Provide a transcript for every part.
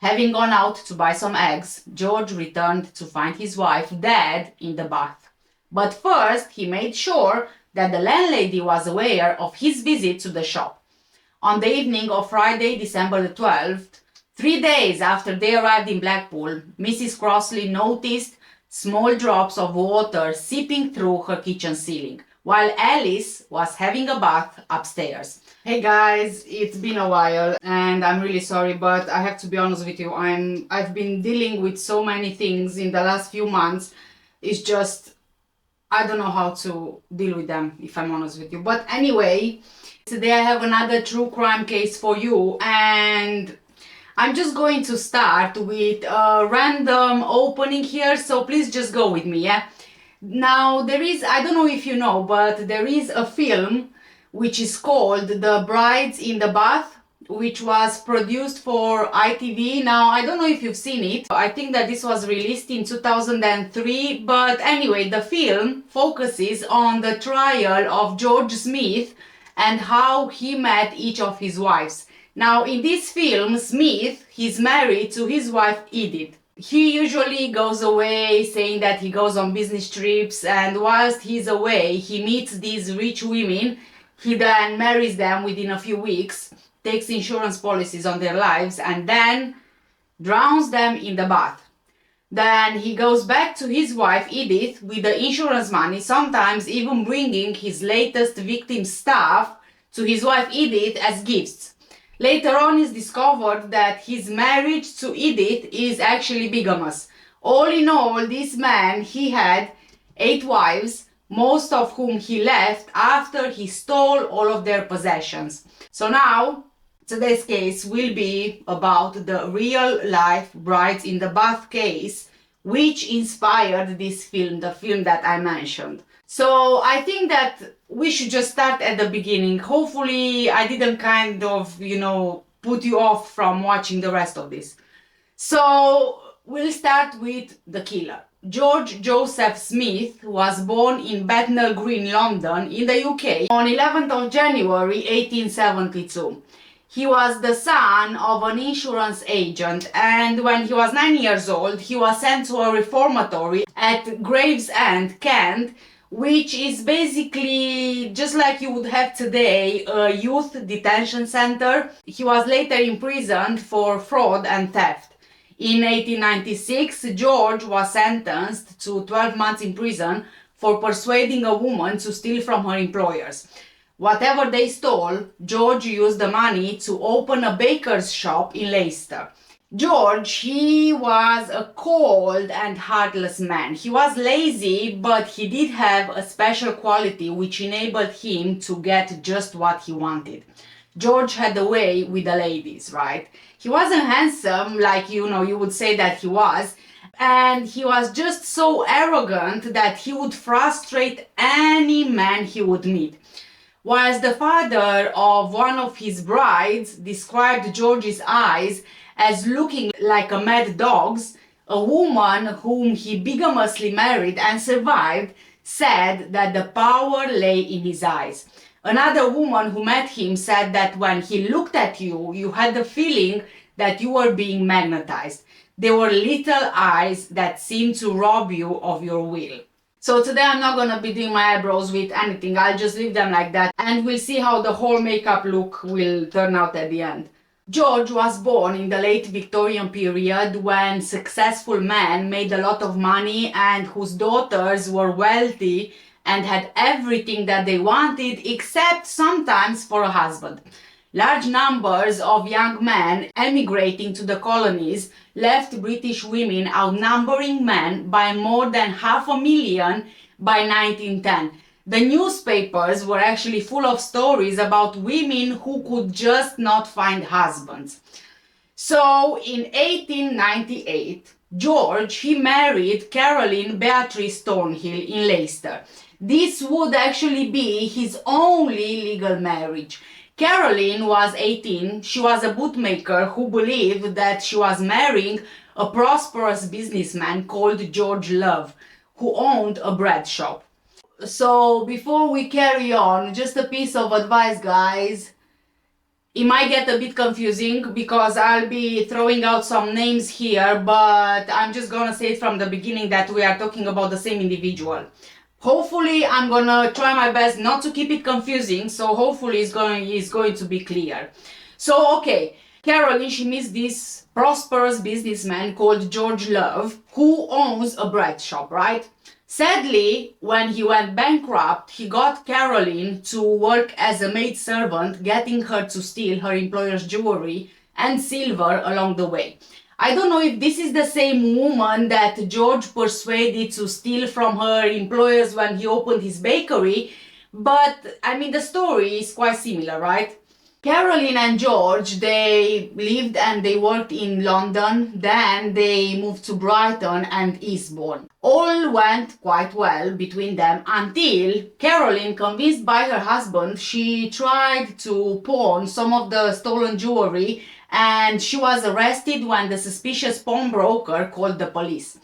Having gone out to buy some eggs, George returned to find his wife dead in the bath. But first, he made sure that the landlady was aware of his visit to the shop. On the evening of Friday, December the 12th, 3 days after they arrived in Blackpool, Mrs. Crossley noticed small drops of water seeping through her kitchen ceiling, while Alice was having a bath upstairs. Hey guys, it's been a while and I'm really sorry, but I have to be honest with you. I've been dealing with so many things in the last few months. It's just I don't know how to deal with them, if I'm honest with you. But anyway, today I have another true crime case for you, and I'm just going to start with a random opening here, so please just go with me, yeah? Now, I don't know if you know, but there is a film which is called The Brides in the Bath, which was produced for ITV. Now, I don't know if you've seen it. I think that this was released in 2003, but anyway, the film focuses on the trial of George Smith and how he met each of his wives. Now, in this film, Smith, he's married to his wife Edith. He usually goes away saying that he goes on business trips, and whilst he's away, he meets these rich women. He then marries them within a few weeks, takes insurance policies on their lives, and then drowns them in the bath. Then he goes back to his wife Edith with the insurance money, sometimes even bringing his latest victim's stuff to his wife Edith as gifts. Later on, it's discovered that his marriage to Edith is actually bigamous. All in all, this man, he had 8 wives, most of whom he left after he stole all of their possessions. So now, today's case will be about the real-life Brides in the Bath case, which inspired this film, the film that I mentioned. So I think that we should just start at the beginning. Hopefully I didn't kind of, put you off from watching the rest of this. So we'll start with the killer. George Joseph Smith was born in Bethnal Green, London, in the UK, on 11th of January 1872. He was the son of an insurance agent, and when he was 9 years old, he was sent to a reformatory at Gravesend, Kent, which is basically just like you would have today, a youth detention center. He was later imprisoned for fraud and theft. In 1896, George was sentenced to 12 months in prison for persuading a woman to steal from her employers. Whatever they stole, George used the money to open a baker's shop in Leicester. George, he was a cold and heartless man. He was lazy, but he did have a special quality which enabled him to get just what he wanted. George had a way with the ladies, right? He wasn't handsome like, you would say that he was. And he was just so arrogant that he would frustrate any man he would meet. Whilst the father of one of his brides described George's eyes as looking like a mad dog's, a woman whom he bigamously married and survived said that the power lay in his eyes. Another woman who met him said that when he looked at you, you had the feeling that you were being magnetized. They were little eyes that seemed to rob you of your will. So today I'm not gonna be doing my eyebrows with anything. I'll just leave them like that, and we'll see how the whole makeup look will turn out at the end. George was born in the late Victorian period, when successful men made a lot of money and whose daughters were wealthy and had everything that they wanted except sometimes for a husband. Large numbers of young men emigrating to the colonies left British women outnumbering men by more than 500,000 by 1910. The newspapers were actually full of stories about women who could just not find husbands. So in 1898, George, he married Caroline Beatrice Thornhill in Leicester. This would actually be his only legal marriage. Caroline was 18. She was a bootmaker who believed that she was marrying a prosperous businessman called George Love, who owned a bread shop. So before we carry on, just a piece of advice, guys. It might get a bit confusing because I'll be throwing out some names here, but I'm just gonna say it from the beginning that we are talking about the same individual. Hopefully, I'm gonna try my best not to keep it confusing, so hopefully it's going to be clear. So, okay, Caroline, she meets this prosperous businessman called George Love, who owns a bread shop, right? Sadly, when he went bankrupt, he got Caroline to work as a maidservant, getting her to steal her employer's jewelry and silver along the way. I don't know if this is the same woman that George persuaded to steal from her employers when he opened his bakery, but I mean, the story is quite similar, right? Caroline and George, they lived and they worked in London, then they moved to Brighton and Eastbourne. All went quite well between them until Caroline, convinced by her husband, she tried to pawn some of the stolen jewelry and she was arrested when the suspicious pawnbroker called the police.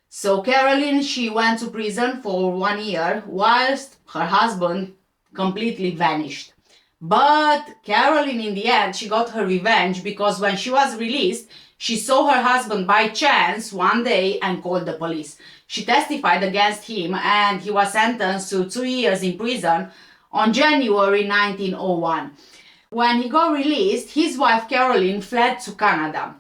So Caroline, she went to prison for 1 year whilst her husband completely vanished. But Caroline, in the end, she got her revenge because when she was released, she saw her husband by chance one day and called the police. She testified against him and he was sentenced to 2 years in prison on January 1901. When he got released, his wife Caroline fled to Canada.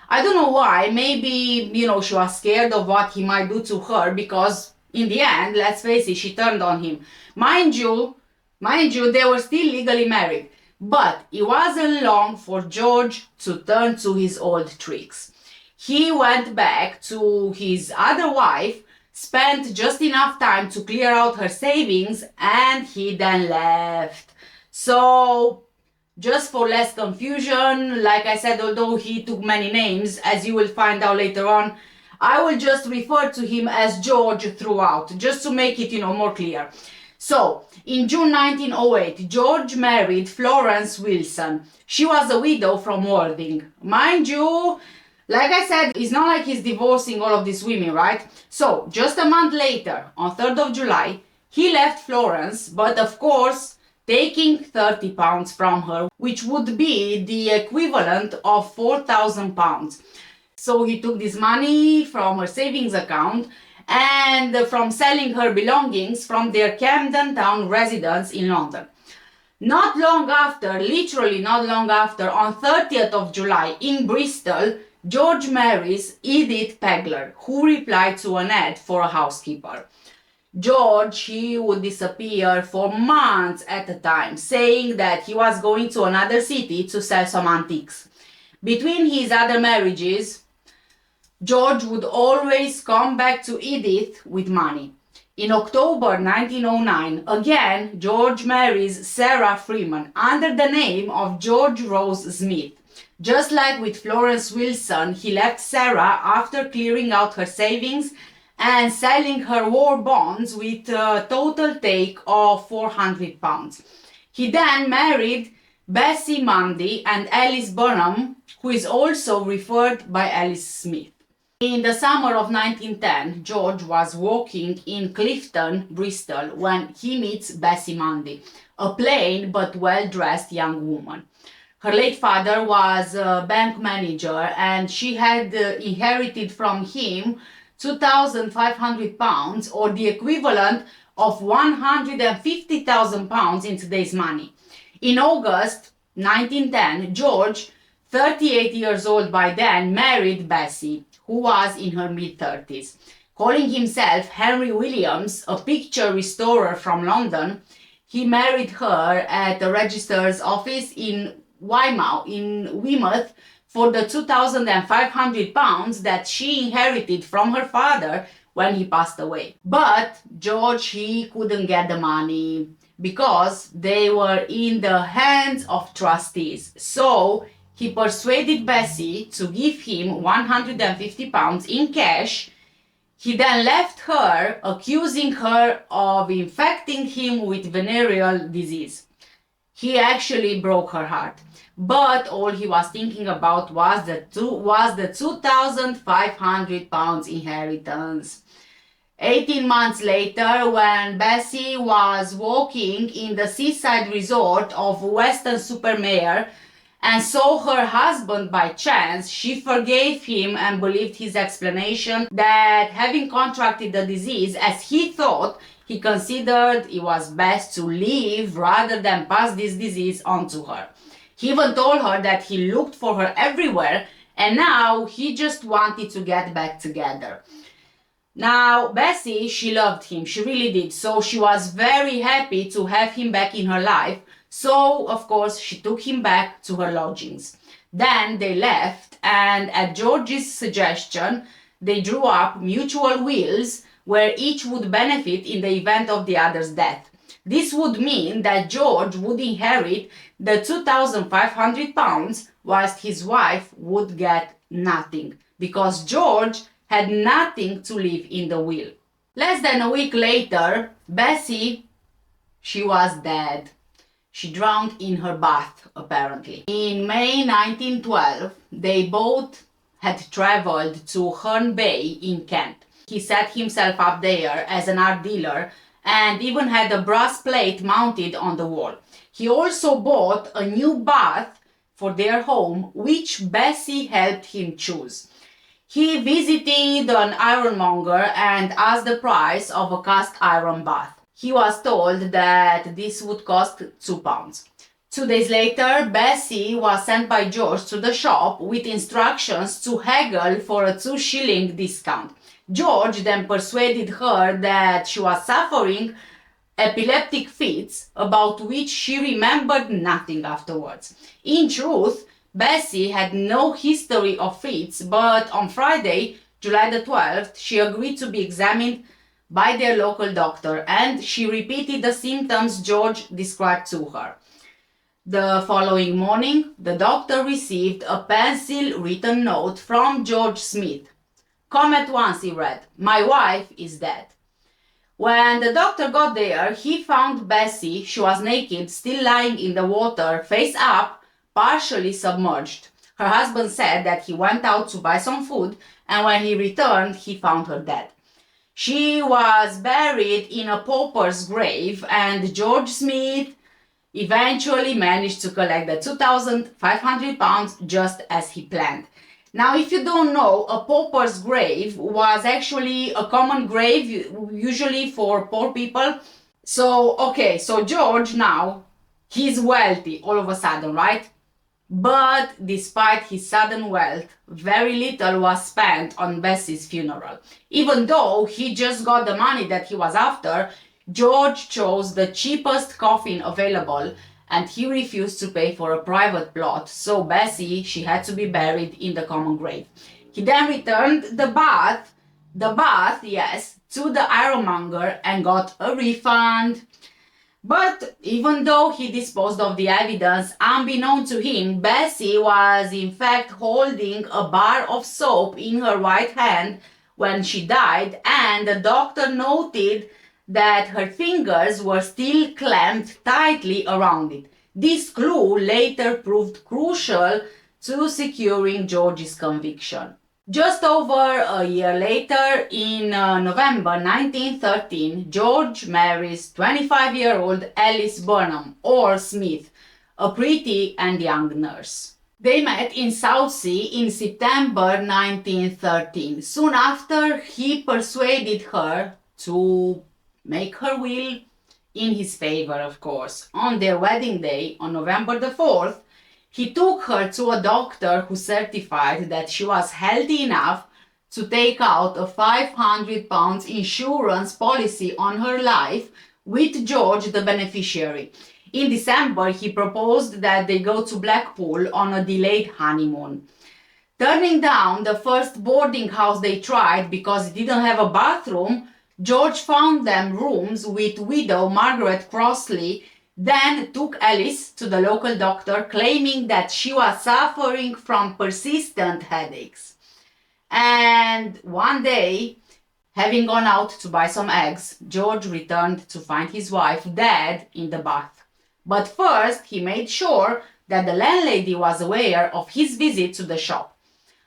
I don't know why, maybe, she was scared of what he might do to her because in the end, let's face it, she turned on him. Mind you, they were still legally married, but it wasn't long for George to turn to his old tricks. He went back to his other wife, spent just enough time to clear out her savings, and he then left. So, just for less confusion, like I said, although he took many names, as you will find out later on, I will just refer to him as George throughout, just to make it, more clear. So, in June 1908, George married Florence Wilson. She was a widow from Worthing. Mind you, like I said, it's not like he's divorcing all of these women, right? So, just a month later, on 3rd of July, he left Florence, but of course, taking £30 from her, which would be the equivalent of £4,000. So he took this money from her savings account and from selling her belongings from their Camden Town residence in London. Not long after, literally not long after, on 30th of July in Bristol, George marries Edith Pegler, who replied to an ad for a housekeeper. George, he would disappear for months at a time, saying that he was going to another city to sell some antiques. Between his other marriages, George would always come back to Edith with money. In October 1909, again, George marries Sarah Freeman under the name of George Rose Smith. Just like with Florence Wilson, he left Sarah after clearing out her savings and selling her war bonds with a total take of £400. He then married Bessie Mundy and Alice Burnham, who is also referred by Alice Smith. In the summer of 1910, George was walking in Clifton, Bristol, when he meets Bessie Mundy, a plain but well-dressed young woman. Her late father was a bank manager and she had inherited from him £2,500, or the equivalent of £150,000 in today's money. In August 1910, George, 38 years old by then, married Bessie, who was in her mid-30s. Calling himself Henry Williams, a picture restorer from London, he married her at the registrar's office in Weymouth for the £2,500 that she inherited from her father when he passed away. But George, he couldn't get the money because they were in the hands of trustees. So he persuaded Bessie to give him £150 in cash. He then left her, accusing her of infecting him with venereal disease. He actually broke her heart, but all he was thinking about was the £2,500 inheritance. 18 months later, when Bessie was walking in the seaside resort of Weston-super-Mare and saw her husband by chance, she forgave him and believed his explanation that having contracted the disease, as he thought, he considered it was best to leave rather than pass this disease on to her. He even told her that he looked for her everywhere and now he just wanted to get back together. Now, Bessie, she loved him, she really did, so she was very happy to have him back in her life, so of course she took him back to her lodgings. Then they left, and at George's suggestion, they drew up mutual wills where each would benefit in the event of the other's death. This would mean that George would inherit the £2,500 whilst his wife would get nothing, because George had nothing to leave in the will. Less than a week later, Bessie, she was dead. She drowned in her bath, apparently. In May 1912, they both had travelled to Herne Bay in Kent. He set himself up there as an art dealer and even had a brass plate mounted on the wall. He also bought a new bath for their home, which Bessie helped him choose. He visited an ironmonger and asked the price of a cast iron bath. He was told that this would cost £2. 2 days later, Bessie was sent by George to the shop with instructions to haggle for a 2-shilling discount. George then persuaded her that she was suffering epileptic fits about which she remembered nothing afterwards. In truth, Bessie had no history of fits, but on Friday, July the 12th, she agreed to be examined by their local doctor and she repeated the symptoms George described to her. The following morning, the doctor received a pencil-written note from George Smith. "Come at once," he read. "My wife is dead." When the doctor got there, he found Bessie, she was naked, still lying in the water, face up, partially submerged. Her husband said that he went out to buy some food and when he returned, he found her dead. She was buried in a pauper's grave and George Smith eventually managed to collect the £2,500 just as he planned. Now, if you don't know, a pauper's grave was actually a common grave, usually for poor people. So George now, he's wealthy all of a sudden, right? But despite his sudden wealth, very little was spent on Bessie's funeral. Even though he just got the money that he was after, George chose the cheapest coffin available and he refused to pay for a private plot, so Bessie, she had to be buried in the common grave. He then returned the bath, yes, to the ironmonger and got a refund. But even though he disposed of the evidence, unbeknown to him, Bessie was in fact holding a bar of soap in her right hand when she died, and the doctor noted that her fingers were still clamped tightly around it. This clue later proved crucial to securing George's conviction. Just over a year later, in November 1913, George marries 25-year-old Alice Burnham, or Smith, a pretty and young nurse. They met in Southsea in September 1913. Soon after, he persuaded her to make her will in his favor, of course. On their wedding day, on November the 4th, he took her to a doctor who certified that she was healthy enough to take out a £500 insurance policy on her life, with George the beneficiary. In December, he proposed that they go to Blackpool on a delayed honeymoon. Turning down the first boarding house they tried because it didn't have a bathroom, George found them rooms with widow Margaret Crossley, then took Alice to the local doctor, claiming that she was suffering from persistent headaches. And one day, having gone out to buy some eggs, George returned to find his wife dead in the bath. But first, he made sure that the landlady was aware of his visit to the shop.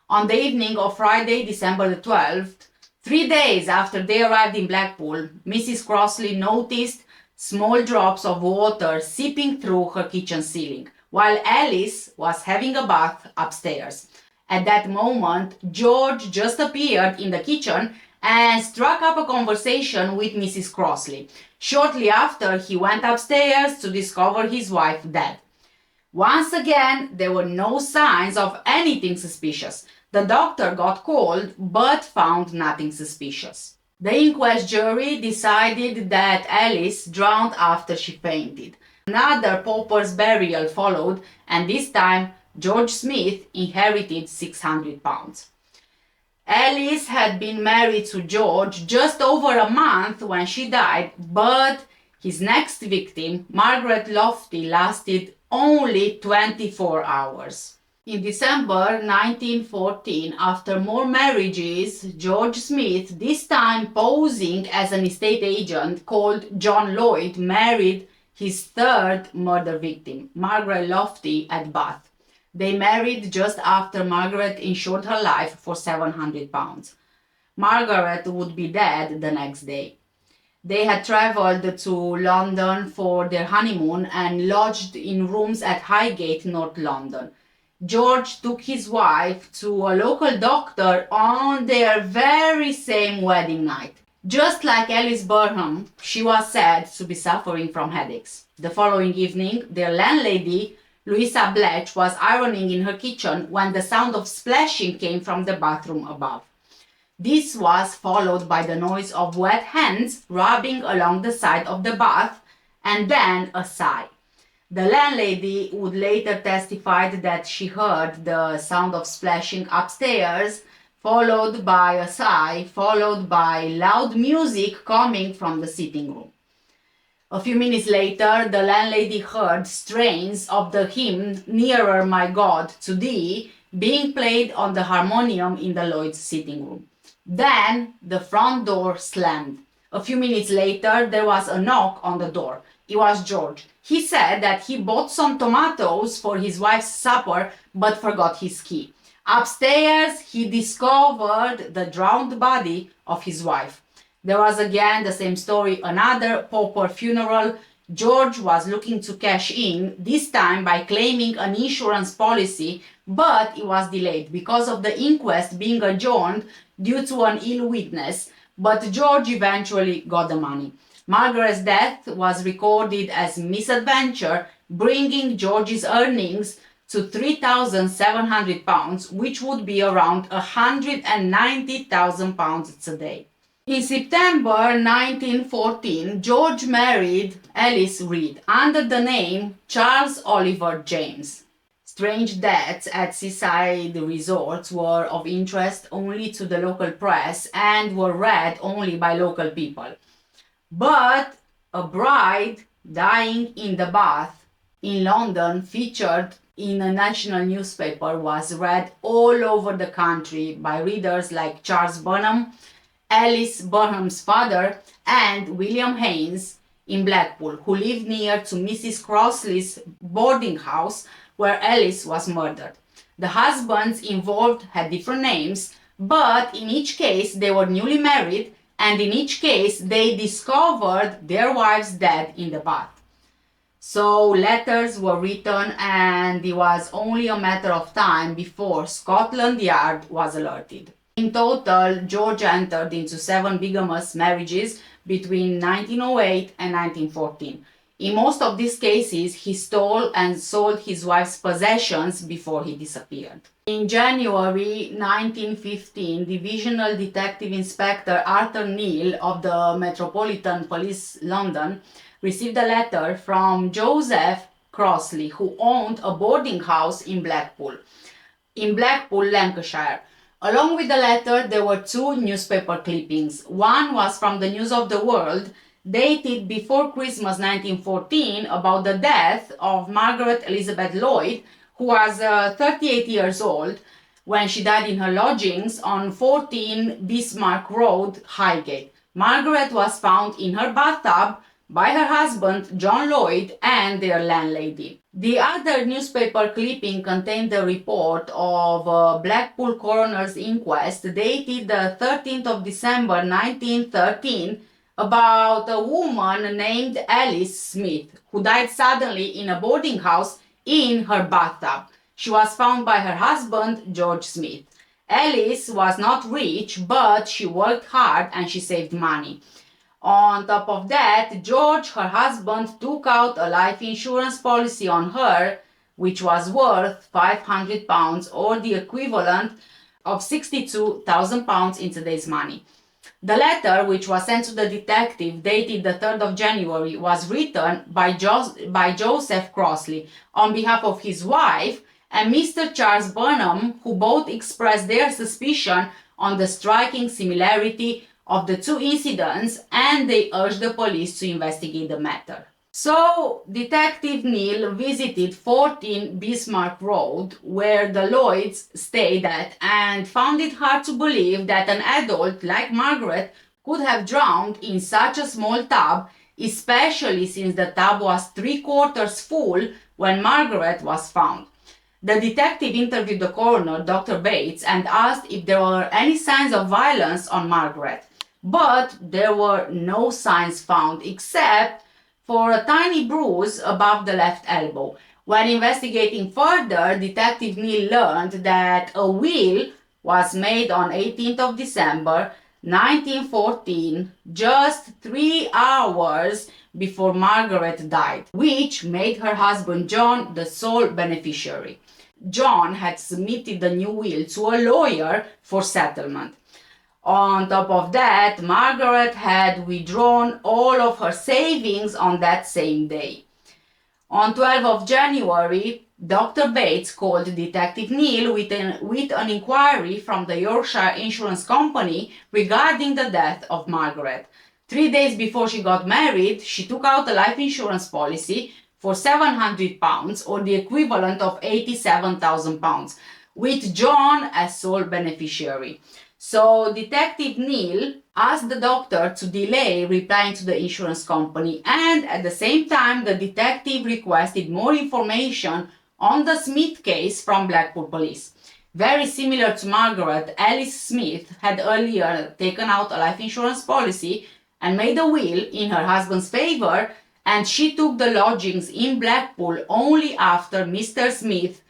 On the evening of Friday, December the 12th, 3 days after they arrived in Blackpool, Mrs. Crossley noticed small drops of water seeping through her kitchen ceiling, while Alice was having a bath upstairs. At that moment, George just appeared in the kitchen and struck up a conversation with Mrs. Crossley. Shortly after, he went upstairs to discover his wife dead. Once again, there were no signs of anything suspicious. The doctor got called but found nothing suspicious. The inquest jury decided that Alice drowned after she fainted. Another pauper's burial followed, and this time George Smith inherited £600. Alice had been married to George just over a month when she died, but his next victim, Margaret Lofty, lasted only 24 hours. In December 1914, after more marriages, George Smith, this time posing as an estate agent called John Lloyd, married his third murder victim, Margaret Lofty, at Bath. They married just after Margaret insured her life for £700. Margaret would be dead the next day. They had travelled to London for their honeymoon and lodged in rooms at Highgate, North London. George took his wife to a local doctor on their very same wedding night. Just like Alice Burnham, she was said to be suffering from headaches. The following evening, their landlady, Louisa Bletch, was ironing in her kitchen when the sound of splashing came from the bathroom above. This was followed by the noise of wet hands rubbing along the side of the bath and then a sigh. The landlady would later testify that she heard the sound of splashing upstairs, followed by a sigh, followed by loud music coming from the sitting room. A few minutes later, the landlady heard strains of the hymn "Nearer, My God, to Thee" being played on the harmonium in the Lloyd's sitting room. Then the front door slammed. A few minutes later, there was a knock on the door. It was George. He said that he bought some tomatoes for his wife's supper but forgot his key. Upstairs, he discovered the drowned body of his wife. There was again the same story, another pauper funeral. George was looking to cash in, this time by claiming an insurance policy, but it was delayed because of the inquest being adjourned due to an ill witness, but George eventually got the money. Margaret's death was recorded as misadventure, bringing George's earnings to £3,700, which would be around £190,000 today. In September 1914, George married Alice Reed under the name Charles Oliver James. Strange deaths at seaside resorts were of interest only to the local press and were read only by local people. But a bride dying in the bath in London, featured in a national newspaper, was read all over the country by readers like Charles Burnham, Alice Burnham's father, and William Haynes in Blackpool, who lived near to Mrs. Crossley's boarding house where Alice was murdered. The husbands involved had different names, but in each case they were newly married, and in each case they discovered their wives dead in the bath. So letters were written, and it was only a matter of time before Scotland Yard was alerted. In total, George entered into 7 bigamous marriages between 1908 and 1914. In most of these cases, he stole and sold his wife's possessions before he disappeared. In January 1915, Divisional Detective Inspector Arthur Neal of the Metropolitan Police London received a letter from Joseph Crossley, who owned a boarding house in Blackpool, Lancashire. Along with the letter, there were 2 newspaper clippings. One was from the News of the World, dated before Christmas 1914, about the death of Margaret Elizabeth Lloyd, who was 38 years old when she died in her lodgings on 14 Bismarck Road, Highgate. Margaret was found in her bathtub by her husband John Lloyd and their landlady. The other newspaper clipping contained a report of a Blackpool coroner's inquest dated the 13th of December 1913 about a woman named Alice Smith who died suddenly in a boarding house in her bathtub. She was found by her husband, George Smith. Alice was not rich, but she worked hard and she saved money. On top of that, George, her husband, took out a life insurance policy on her, which was worth £500 or the equivalent of £62,000 in today's money. The letter, which was sent to the detective, dated the 3rd of January, was written by Joseph Crossley on behalf of his wife and Mr. Charles Burnham, who both expressed their suspicion on the striking similarity of the two incidents, and they urged the police to investigate the matter. So, Detective Neil visited 14 Bismarck Road, where the Lloyds stayed at, and found it hard to believe that an adult like Margaret could have drowned in such a small tub, especially since the tub was 3/4 full when Margaret was found. The detective interviewed the coroner, Dr. Bates, and asked if there were any signs of violence on Margaret. But there were no signs found except for a tiny bruise above the left elbow. When investigating further, Detective Neil learned that a will was made on 18th of December 1914, just 3 hours before Margaret died, which made her husband John the sole beneficiary. John had submitted the new will to a lawyer for settlement. On top of that, Margaret had withdrawn all of her savings on that same day. On 12th of January, Dr. Bates called Detective Neil with an inquiry from the Yorkshire Insurance Company regarding the death of Margaret. 3 days before she got married, she took out a life insurance policy for £700 or the equivalent of £87,000, with John as sole beneficiary. So Detective Neil asked the doctor to delay replying to the insurance company, and at the same time the detective requested more information on the Smith case from Blackpool police. Very similar to Margaret, Alice Smith had earlier taken out a life insurance policy and made a will in her husband's favor, and she took the lodgings in Blackpool only after Mr. Smith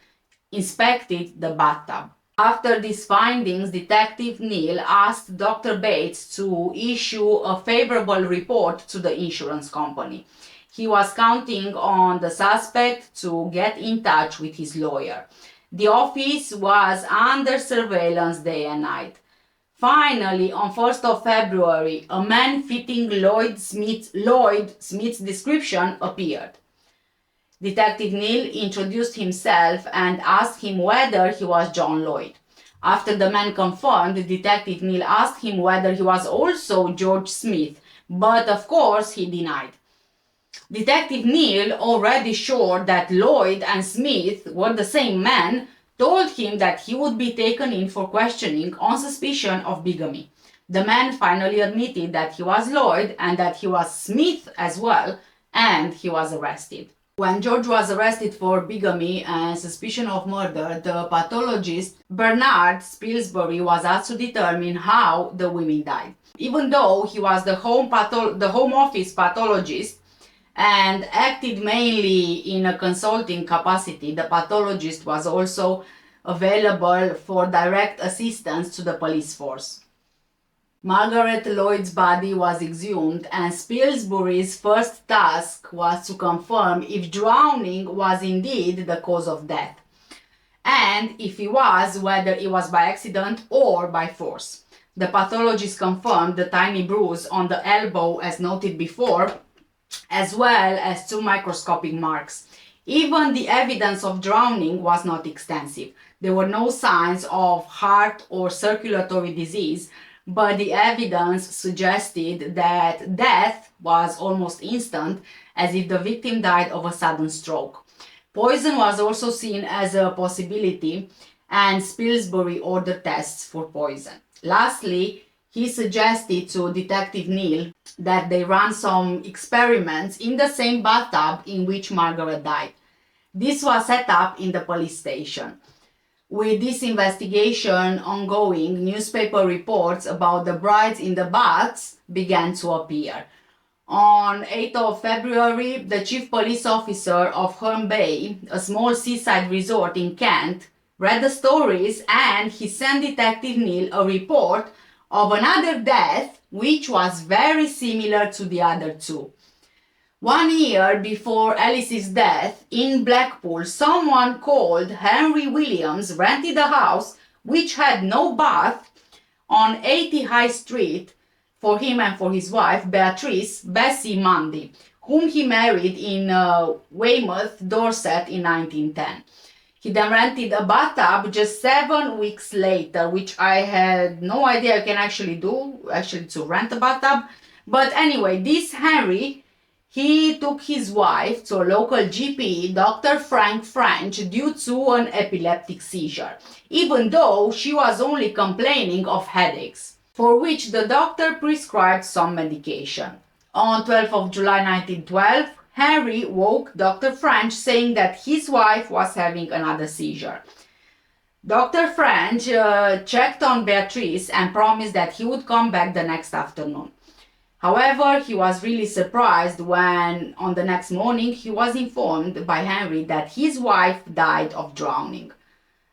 inspected the bathtub. After these findings, Detective Neil asked Dr. Bates to issue a favorable report to the insurance company. He was counting on the suspect to get in touch with his lawyer. The office was under surveillance day and night. Finally, on 1st of February, a man fitting Lloyd Smith's description appeared. Detective Neil introduced himself and asked him whether he was John Lloyd. After the man confirmed, Detective Neil asked him whether he was also George Smith, but of course he denied. Detective Neil, already sure that Lloyd and Smith were the same man, told him that he would be taken in for questioning on suspicion of bigamy. The man finally admitted that he was Lloyd and that he was Smith as well, and he was arrested. When George was arrested for bigamy and suspicion of murder, the pathologist Bernard Spilsbury was asked to determine how the women died. Even though he was the home office pathologist and acted mainly in a consulting capacity, the pathologist was also available for direct assistance to the police force. Margaret Lloyd's body was exhumed, and Spilsbury's first task was to confirm if drowning was indeed the cause of death, and if it was, whether it was by accident or by force. The pathologist confirmed the tiny bruise on the elbow as noted before, as well as 2 microscopic marks. Even the evidence of drowning was not extensive. There were no signs of heart or circulatory disease, but the evidence suggested that death was almost instant, as if the victim died of a sudden stroke. Poison was also seen as a possibility, and Spilsbury ordered tests for poison. Lastly, he suggested to Detective Neil that they run some experiments in the same bathtub in which Margaret died. This was set up in the police station. With this investigation ongoing, newspaper reports about the brides in the baths began to appear. On 8th of February, the chief police officer of Herne Bay, a small seaside resort in Kent, read the stories and he sent Detective Neil a report of another death which was very similar to the other two. 1 year before Alice's death, in Blackpool, someone called Henry Williams rented a house which had no bath on 80 High Street for him and for his wife, Beatrice Bessie Mundy, whom he married in Weymouth, Dorset in 1910. He then rented a bathtub just 7 weeks later, which I had no idea you can actually do, to rent a bathtub. But anyway, this Henry, he took his wife to a local GP, Dr. Frank French, due to an epileptic seizure, even though she was only complaining of headaches, for which the doctor prescribed some medication. On 12th of July 1912, Henry woke Dr. French saying that his wife was having another seizure. Dr. French checked on Beatrice and promised that he would come back the next afternoon. However, he was really surprised when, on the next morning, he was informed by Henry that his wife died of drowning.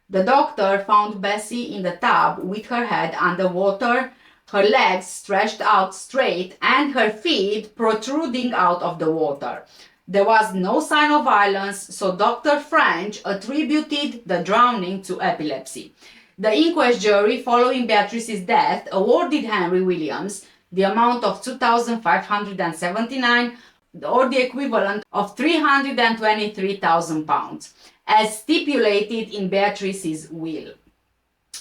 The doctor found Bessie in the tub with her head underwater, her legs stretched out straight, and her feet protruding out of the water. There was no sign of violence, so Dr. French attributed the drowning to epilepsy. The inquest jury, following Beatrice's death, awarded Henry Williams the amount of £2,579, or the equivalent of £323,000, as stipulated in Beatrice's will.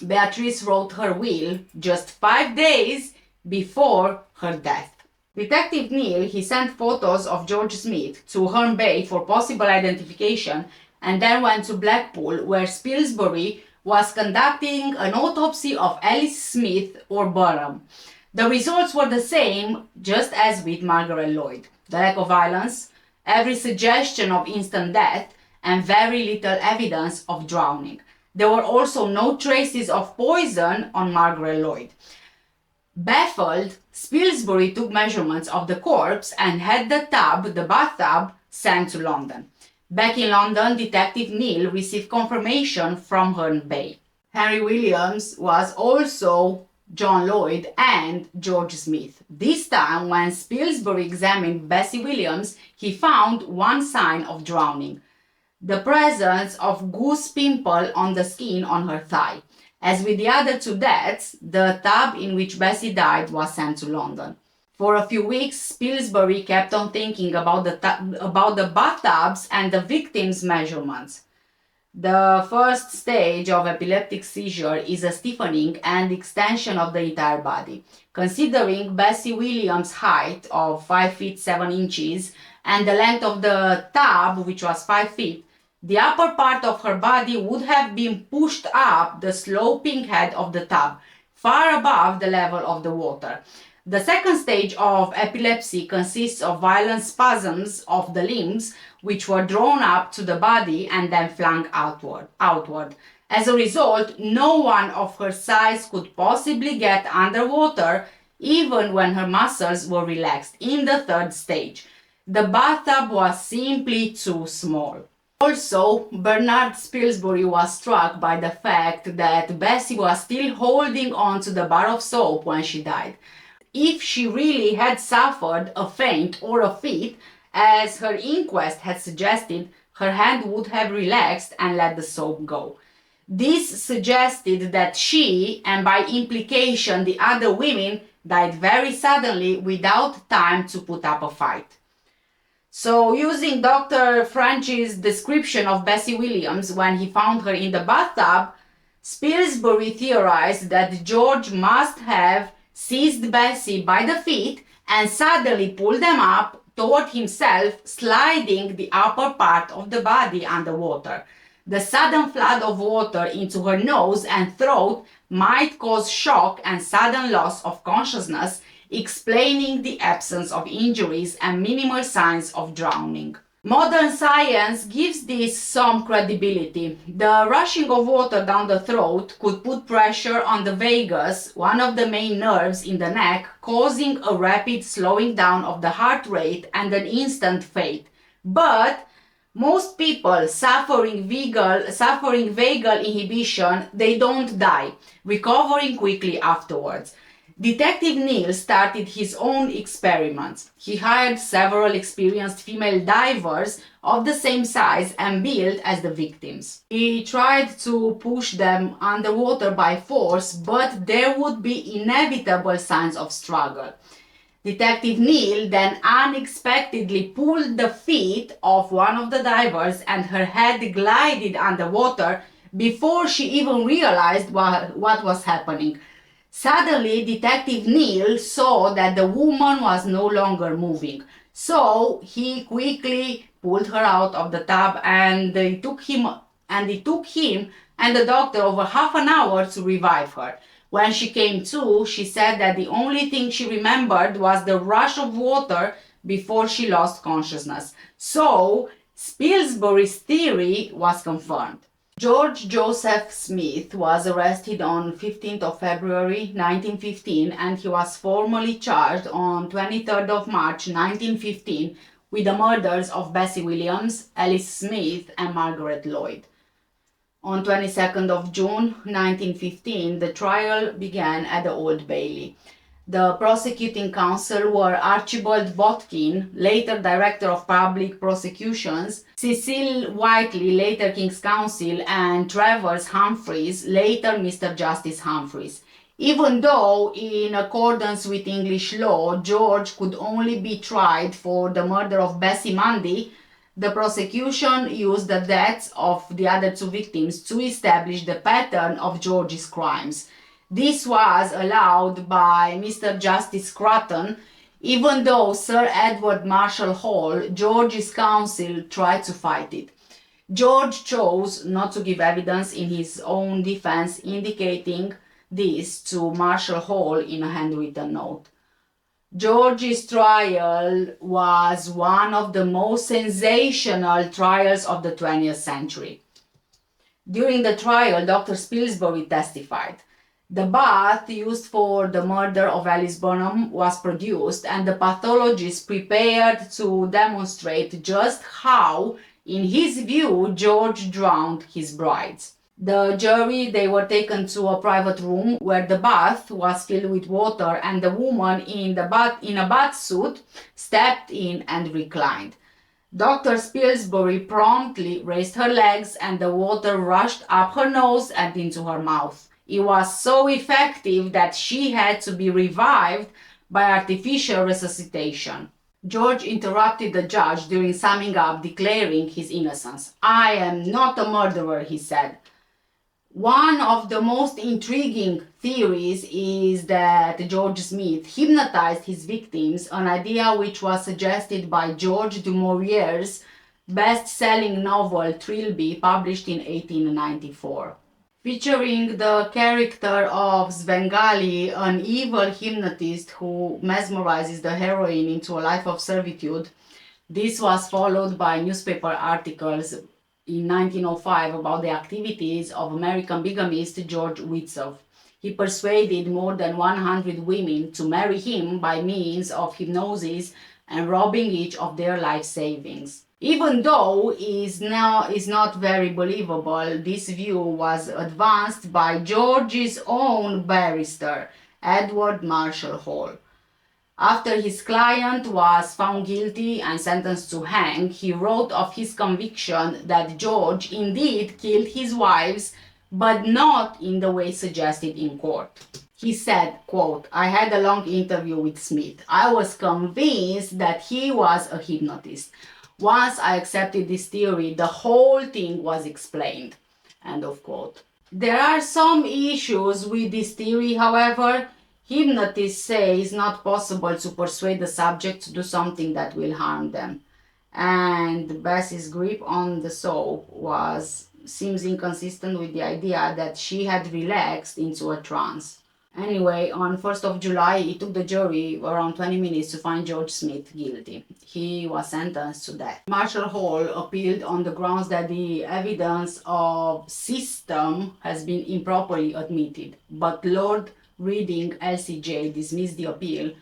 Beatrice wrote her will just 5 days before her death. Detective Neil, he sent photos of George Smith to Herne Bay for possible identification and then went to Blackpool, where Spilsbury was conducting an autopsy of Alice Smith or Burham. The results were the same, just as with Margaret Lloyd. The lack of violence, every suggestion of instant death, and very little evidence of drowning. There were also no traces of poison on Margaret Lloyd. Baffled, Spilsbury took measurements of the corpse and had the bathtub, sent to London. Back in London, Detective Neil received confirmation from Herne Bay. Henry Williams was also John Lloyd and George Smith. This time, when Spilsbury examined Bessie Williams, he found one sign of drowning: the presence of goose pimple on the skin on her thigh. As with the other two deaths, the tub in which Bessie died was sent to London. For a few weeks, Spilsbury kept on thinking about the bathtubs and the victims' measurements. The first stage of epileptic seizure is a stiffening and extension of the entire body. Considering Bessie Williams' height of 5 feet 7 inches and the length of the tub, which was 5 feet, the upper part of her body would have been pushed up the sloping head of the tub, far above the level of the water. The second stage of epilepsy consists of violent spasms of the limbs, which were drawn up to the body and then flung outward. As a result, no one of her size could possibly get underwater, even when her muscles were relaxed. In the third stage, the bathtub was simply too small. Also, Bernard Spilsbury was struck by the fact that Bessie was still holding on to the bar of soap when she died. If she really had suffered a faint or a fit, as her inquest had suggested, her hand would have relaxed and let the soap go. This suggested that she, and by implication the other women, died very suddenly without time to put up a fight. So, using Dr. French's description of Bessie Williams when he found her in the bathtub, Spilsbury theorized that George must have seized Bessie by the feet and suddenly pulled them up toward himself, sliding the upper part of the body underwater. The sudden flood of water into her nose and throat might cause shock and sudden loss of consciousness, explaining the absence of injuries and minimal signs of drowning. Modern science gives this some credibility. The rushing of water down the throat could put pressure on the vagus, one of the main nerves in the neck, causing a rapid slowing down of the heart rate and an instant fate. But most people suffering vagal inhibition, they don't die, recovering quickly afterwards. Detective Neil started his own experiments. He hired several experienced female divers of the same size and build as the victims. He tried to push them underwater by force, but there would be inevitable signs of struggle. Detective Neil then unexpectedly pulled the feet of one of the divers and her head glided underwater before she even realized what was happening. Suddenly, Detective Neil saw that the woman was no longer moving. So he quickly pulled her out of the tub and it took him and the doctor over half an hour to revive her. When she came to, she said that the only thing she remembered was the rush of water before she lost consciousness. So Spilsbury's theory was confirmed. George Joseph Smith was arrested on 15th of February 1915 and he was formally charged on 23rd of March 1915 with the murders of Bessie Williams, Alice Smith and Margaret Lloyd. On 22nd of June 1915, the trial began at the Old Bailey. The prosecuting counsel were Archibald Botkin, later Director of Public Prosecutions, Cecil Whiteley, later King's Counsel, and Travers Humphreys, later Mr. Justice Humphreys. Even though, in accordance with English law, George could only be tried for the murder of Bessie Mundy, the prosecution used the deaths of the other two victims to establish the pattern of George's crimes. This was allowed by Mr. Justice Cratton, even though Sir Edward Marshall Hall, George's counsel, tried to fight it. George chose not to give evidence in his own defense, indicating this to Marshall Hall in a handwritten note. George's trial was one of the most sensational trials of the 20th century. During the trial, Dr. Spilsbury testified. The bath used for the murder of Alice Burnham was produced and the pathologist prepared to demonstrate just how, in his view, George drowned his brides. The jury, they were taken to a private room where the bath was filled with water and the woman in a bath suit stepped in and reclined. Dr. Spilsbury promptly raised her legs and the water rushed up her nose and into her mouth. It was so effective that she had to be revived by artificial resuscitation. George interrupted the judge during summing up, declaring his innocence. "I am not a murderer," he said. One of the most intriguing theories is that George Smith hypnotized his victims, an idea which was suggested by George du Maurier's best-selling novel Trilby, published in 1894. Featuring the character of Svengali, an evil hypnotist who mesmerizes the heroine into a life of servitude. This was followed by newspaper articles in 1905 about the activities of American bigamist George Witzow. He persuaded more than 100 women to marry him by means of hypnosis and robbing each of their life savings. Even though is not very believable, this view was advanced by George's own barrister, Edward Marshall Hall. After his client was found guilty and sentenced to hang, he wrote of his conviction that George indeed killed his wives, but not in the way suggested in court. He said, quote, "I had a long interview with Smith. I was convinced that he was a hypnotist. Once I accepted this theory, the whole thing was explained." End of quote. There are some issues with this theory, however. Hypnotists say it's not possible to persuade the subject to do something that will harm them. And Bessie's grip on the soap seems inconsistent with the idea that she had relaxed into a trance. Anyway, on 1st of July, it took the jury around 20 minutes to find George Smith guilty. He was sentenced to death. Marshall Hall appealed on the grounds that the evidence of system has been improperly admitted, but Lord Reading LCJ dismissed the appeal,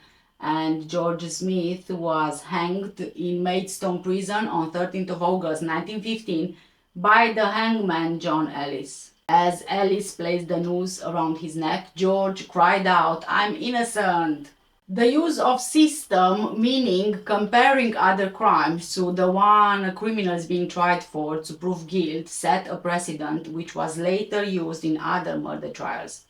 and George Smith was hanged in Maidstone prison on 13th of August 1915 by the hangman John Ellis. As Ellis placed the noose around his neck, George cried out, "I'm innocent!" The use of system, meaning comparing other crimes to the one a criminal is being tried for to prove guilt, set a precedent which was later used in other murder trials.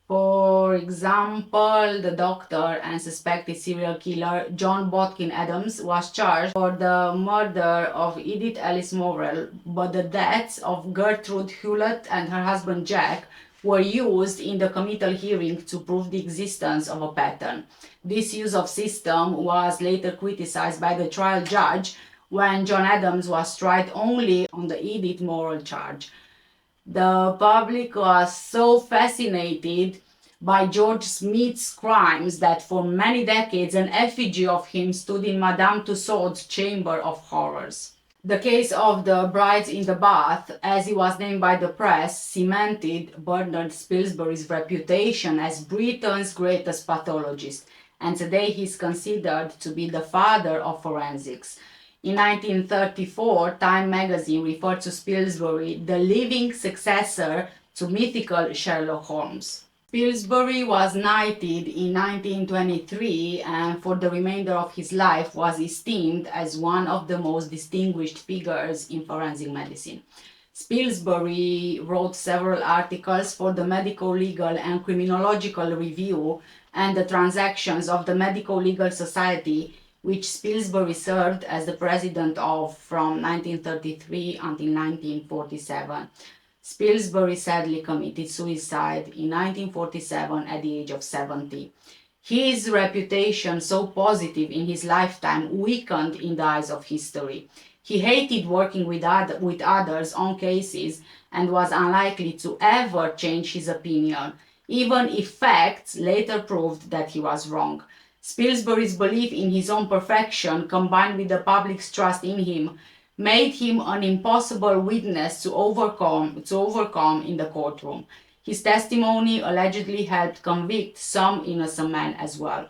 For example, the doctor and suspected serial killer John Botkin Adams was charged for the murder of Edith Alice Morrell, but the deaths of Gertrude Hewlett and her husband Jack were used in the committal hearing to prove the existence of a pattern. This use of system was later criticized by the trial judge when John Adams was tried only on the Edith Morrell charge. The public was so fascinated by George Smith's crimes that for many decades an effigy of him stood in Madame Tussauds Chamber of Horrors. The case of the Brides in the Bath, as he was named by the press, cemented Bernard Spilsbury's reputation as Britain's greatest pathologist, and today he is considered to be the father of forensics. In 1934, Time magazine referred to Spilsbury the living successor to mythical Sherlock Holmes. Spilsbury was knighted in 1923 and for the remainder of his life was esteemed as one of the most distinguished figures in forensic medicine. Spilsbury wrote several articles for the Medical Legal and Criminological Review and the Transactions of the Medical Legal Society, which Spilsbury served as the president of from 1933 until 1947. Spilsbury sadly committed suicide in 1947 at the age of 70. His reputation, so positive in his lifetime, weakened in the eyes of history. He hated working with others on cases and was unlikely to ever change his opinion, even if facts later proved that he was wrong. Spilsbury's belief in his own perfection, combined with the public's trust in him, made him an impossible witness to overcome in the courtroom. His testimony allegedly helped convict some innocent men as well.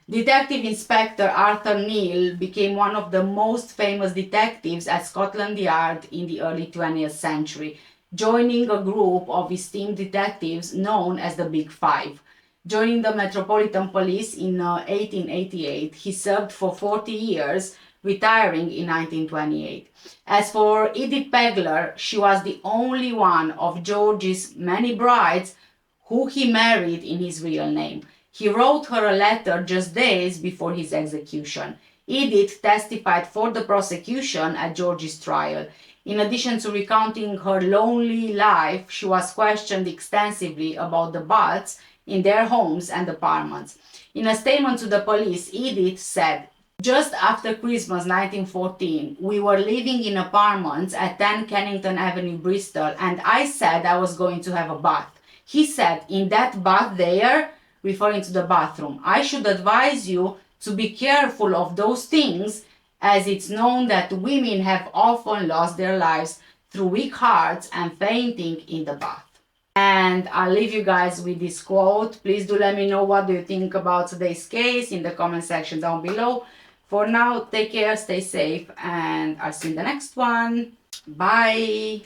Detective Inspector Arthur Neal became one of the most famous detectives at Scotland Yard in the early 20th century, joining a group of esteemed detectives known as the Big Five. Joining the Metropolitan Police in 1888, he served for 40 years, retiring in 1928. As for Edith Pegler, she was the only one of George's many brides who he married in his real name. He wrote her a letter just days before his execution. Edith testified for the prosecution at George's trial. In addition to recounting her lonely life, she was questioned extensively about the Butts in their homes and apartments. In a statement to the police, Edith said, "Just after Christmas 1914, we were living in apartments at 10 Kennington Avenue, Bristol, and I said I was going to have a bath. He said, 'In that bath there,' referring to the bathroom, 'I should advise you to be careful of those things, as it's known that women have often lost their lives through weak hearts and fainting in the bath.'" And I'll leave you guys with this quote. Please do let me know what do you think about today's case in the comment section down below. For now, take care, stay safe, and I'll see you in the next one. Bye!